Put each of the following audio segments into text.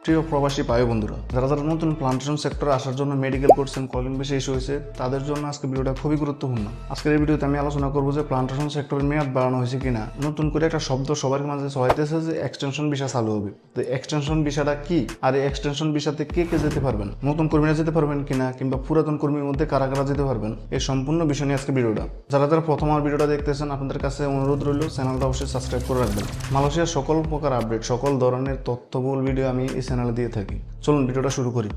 প্রিয় প্রবাসী ভাই বন্ধুরা, যারা যারা নতুন প্লান্টেশন সেক্টরে আসার জন্য মেডিকেল করছেন, কলিং বেশি ইস্যু হয়েছে, তাদের জন্য আজকে ভিডিওটা খুবই গুরুত্বপূর্ণ। আজকের এই ভিডিওতে আমি আলোচনা করবো যে প্লান্টেশন সেক্টরের মেয়াদ বাড়ানো হয়েছে কিনা। নতুন করে একটা শব্দ সবার মাঝে ছড়াইতেছে যে এক্সটেনশন ভিসা চালু হবে। তো এক্সটেনশন ভিসাটা কি, আর এই এক্সটেনশন ভিসাতে কে কে যেতে পারবেন, নতুন কর্মীরা যেতে পারবেন কিনা, কিংবা পুরাতন কর্মীর মধ্যে কারা কারা যেতে পারবেন, এই সম্পূর্ণ বিষয় নিয়ে আজকে ভিডিওটা। যারা যারা প্রথম আমার ভিডিওটা দেখতেছেন, আপনাদের কাছে অনুরোধ রইল চ্যানেলটা অবশ্যই সাবস্ক্রাইব করে রাখবেন। মালয়েশিয়ার সকল প্রকার আপডেট, সকল ধরনের তথ্যবহুল ভিডিও আমি এই চ্যানেলে দিয়ে থাকি। চলুন ভিডিওটা শুরু করি।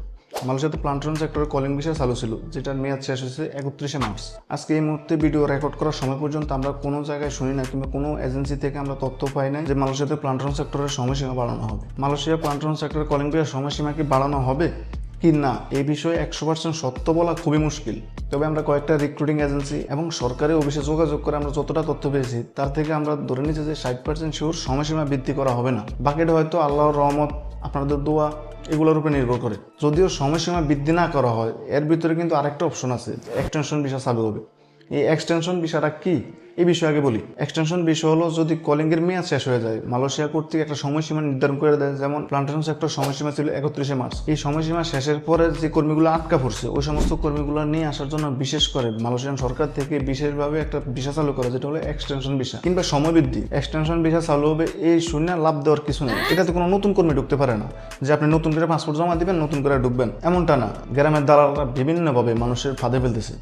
মালয়েশিয়াতে প্লান্টেশন সেক্টরে কলিং ভিসা চালু ছিল, যেটার মেয়াদ শেষ হয়েছে 31শে মার্চ। আজকে এই মুহূর্তে ভিডিও রেকর্ড করার সময় পর্যন্ত আমরা কোনো জায়গায় শুনি না, কিংবা কোনো এজেন্সি থেকে আমরা তথ্য পাই না যে মালয়েশিয়াতে প্লান্টেশন সেক্টরের সময়সীমা বাড়ানো হবে। মালয়েশিয়া প্লান্টেশন সেক্টরের কলিং ভিসার সময়সীমা কি বাড়ানো হবে কি না, এই বিষয়ে 100% সত্য বলা খুবই মুশকিল। তবে আমরা কয়েকটা রিক্রুটিং এজেন্সি এবং সরকারি অফিসে যোগাযোগ করে আমরা যতটা তথ্য পেয়েছি, তার থেকে আমরা ধরে নিচ্ছি যে 60% শিওর সময়সীমা বৃদ্ধি করা হবে না। বাকিটা হয়তো আল্লাহর রহমত, আপনাদের দোয়া, এগুলোর উপরে নির্ভর করে। যদিও সময়সীমা বৃদ্ধি না করা হয়, এর ভিতরে কিন্তু আরেকটা অপশন আছে, এক্সটেনশন ভিসা চালু হবে। এই এক্সটেনশন ভিসাটা কি, এই বিষয়ে আগে বলি। এক্সটেনশন বিষয় হলো, যদি কলিংয়ের মেয়াদ শেষ হয়ে যায়, মালয়েশিয়া কর্তৃক একটা সময়সীমা নির্ধারণ করে দেয়। যেমন প্লান্টেশন সেক্টর সময়সীমা ছিল 31শে মার্চ। এই সময়সীমা শেষের পরে যে কর্মীগুলো আটকা পড়ছে, ওই সমস্ত কর্মীগুলো নিয়ে আসার জন্য বিশেষ করে মালয়েশিয়ান সরকার থেকে বিশেষভাবে একটা ভিসা চালু করে, যেটা হলো এক্সটেনশন ভিসা কিংবা সময় বৃদ্ধি। এক্সটেনশন ভিসা চালু হবে, এই শূন্য লাভ দেওয়ার কিছু নেই। এটাতে কোনো নতুন কর্মী ঢুকতে পারে না, যে আপনি নতুন করে পাসপোর্ট জমা দিবেন, নতুন করে ঢুকবেন, এমনটা না। গ্রামের দালালরা বিভিন্নভাবে মানুষের ফাঁদে ফেলতেছে।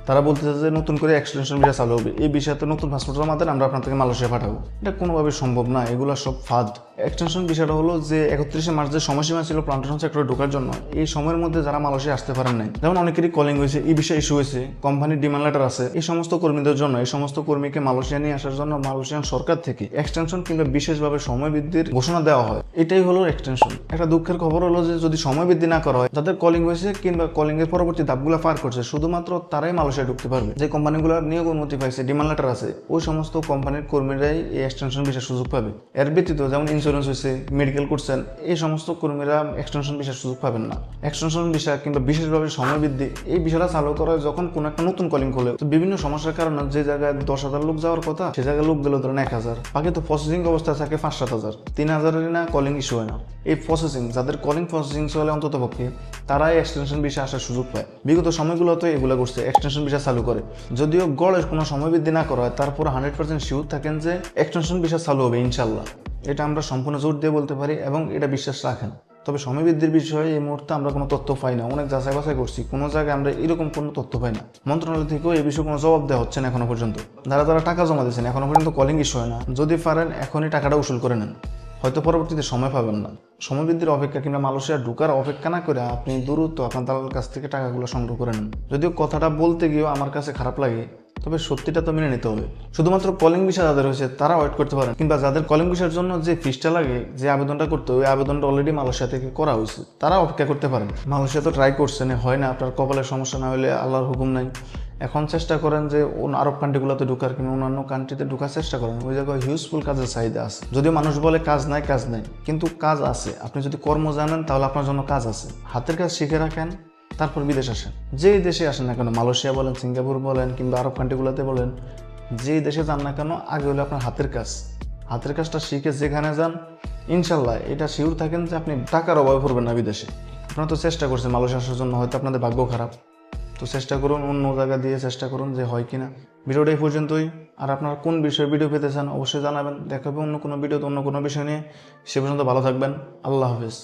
তারা বলতেছে যে নতুন করে এক্সটেনশন ভিসা চালু হবে, এই বিষয়তে নতুন পাসপোর্ট জমা দেন, আমরা আপনার থেকে মালয়েশিয়া পাঠাবো। এটা কোনোভাবে সম্ভব না, এগুলো সব ফাঁদ। এক্সটেনশন ভিসাটা হলো যে 31শে মার্চ যে সময়সীমা ছিল প্লান্টেশন সেক্টরে ঢোকার জন্য, এই সময়ের মধ্যে যারা মালয়েশিয়া আসতে পারেন নাই, যেমন অনেকেরই কলিং হয়েছে, এই বিষয়ে ইস্যু হয়েছে, কোম্পানির ডিমান্ড লেটার আছে, এই সমস্ত কর্মীদের জন্য, এই সমস্ত কর্মীকে মালয়েশিয়া নিয়ে আসার জন্য মালয়েশিয়ান সরকার থেকে এক্সটেনশন কিংবা বিশেষভাবে সময় বৃদ্ধির ঘোষণা দেওয়া হয়। এটাই হলো এক্সটেনশন। একটা দুঃখের খবর হলো যে যদি সময় বৃদ্ধি না করা হয়, যাদের কলিং হয়েছে কিংবা কলিং এর পরবর্তী ধাপগুলো পার করছে, শুধুমাত্র তারাই মালয়েশিয়া ঢুকতে পারবে। যে কোম্পানিগুলোর নিয়োগ অনুমতি পাইছে, ডিমান্ড লেটার আছে, ওই সমস্ত কোম্পানির কর্মীরাই এই এক্সটেনশন ভিসার সুযোগ পাবে। এর ব্যতীত যেমন ইন্স্যুরেন্স হয়েছে, মেডিকেল করছেন, এই সমস্ত কর্মীরা এক্সটেনশন ভিসার সুযোগ পাবেন না। এক্সটেনশন ভিসা কিংবা বিশেষভাবে সময় বৃদ্ধি, এই বিষয়টা চালু করা হয় যখন কোনো একটা নতুন কলিং খোলে। তো বিভিন্ন সমস্যার কারণে যে জায়গায় 10,000 লোক যাওয়ার কথা, সে জায়গায় লোক গেল ধরেন 1,000, বাকি তো প্রসেসিং অবস্থায় থাকে 5-7,000, 3,000-এর না কলিং ইস্যু হয় না। এই প্রসেসিং, যাদের কলিং প্রসেসিং চলে অন্তত পক্ষে, তারাই এক্সটেনশন ভিসা আসার সুযোগ পায়। বিগত সময়গুলোতে এগুলো করছে, এক্সটেনশন ভিসা চালু করে। যদিও গড়ের কোনো সময় বৃদ্ধি না করা হয়, তারপর 100% শিওর থাকেন যে এক্সটেনশন ভিসা চালু হবে ইনশাল্লাহ। এটা আমরা সম্পূর্ণ জোর দিয়ে বলতে পারি এবং এটা বিশ্বাস রাখেন। তবে সময় বৃদ্ধির বিষয়ে এই মুহূর্তে আমরা কোনো তথ্য পাই না। অনেক যাচাই বাছাই করছি, কোনো জায়গায় আমরা এরকম কোনো তথ্য পাই না। মন্ত্রণালয় থেকেও এই বিষয়ে কোনো জবাব দেওয়া হচ্ছে না এখনো পর্যন্ত। যারা যারা টাকা জমা দিয়েছেন, এখনো পর্যন্ত কলিং ইস্যু হয় না। যদি পারেন এখনই টাকাটা উসুল করে নেন, হয়তো পরবর্তীতে সময় পাবেন না। সময় বৃদ্ধির অপেক্ষা কিংবা মালয়েশিয়া ঢুকার অপেক্ষা না করে আপনি দ্রুত আপনার দালালের কাছ থেকে টাকাগুলো সংগ্রহ করে নেন। যদিও কথাটা বলতে গিয়েও আমার কাছে খারাপ লাগে, তবে সত্যিটা তো মেনে নিতে হবে। শুধুমাত্র কলিং ভিসা যাদের হয়েছে তারা ওয়েট করতে পারেন, কিংবা যাদের কলিং ভিসার জন্য যে ফিসটা লাগে, যে আবেদনটা করতে হয়, ওই আবেদনটা অলরেডি মালয়েশিয়া থেকে করা হয়েছে, তারা অপেক্ষা করতে পারেন। মালয়েশিয়া তো ট্রাই করছেন, হয় না, আপনার কপালের সমস্যা না হলে আল্লাহর হুকুম নাই। এখন চেষ্টা করেন যে আরব কান্ট্রিগুলোতে ঢুকার কিংবা অন্যান্য কান্ট্রিতে ঢুকার চেষ্টা করেন। ওই জায়গায় হিউজফুল কাজের চাহিদা আছে। যদিও মানুষ বলে কাজ নাই, কিন্তু কাজ আছে। আপনি যদি কর্ম জানেন, তাহলে আপনার জন্য কাজ আছে। হাতের কাজ শিখে রাখেন, তারপর বিদেশ আসেন। যেই দেশে আসেন না কেন, মালয়েশিয়া বলেন, সিঙ্গাপুর বলেন, কিংবা আরব কান্ট্রিগুলোতে বলেন, যেই দেশে যান না কেন, আগে হলে আপনার হাতের কাজটা শিখে যেখানে যান, ইনশাল্লাহ এটা শিওর থাকেন যে আপনি টাকার অভাবে পড়বেন না বিদেশে। আপনারা তো চেষ্টা করছেন মালয়েশিয়া আসার জন্য, হয়তো আপনাদের ভাগ্য খারাপ। তো চেষ্টা করুন, অন্য জায়গা দিয়ে চেষ্টা করুন যে হয় কিনা। ভিডিওটা এই পর্যন্তই। আর আপনারা কোন বিষয়ে ভিডিও পেতে চান অবশ্যই জানাবেন। দেখা হবে অন্য কোনো ভিডিওতে অন্য কোনো বিষয় নিয়ে। সে পর্যন্ত ভালো থাকবেন। আল্লাহ হাফেজ।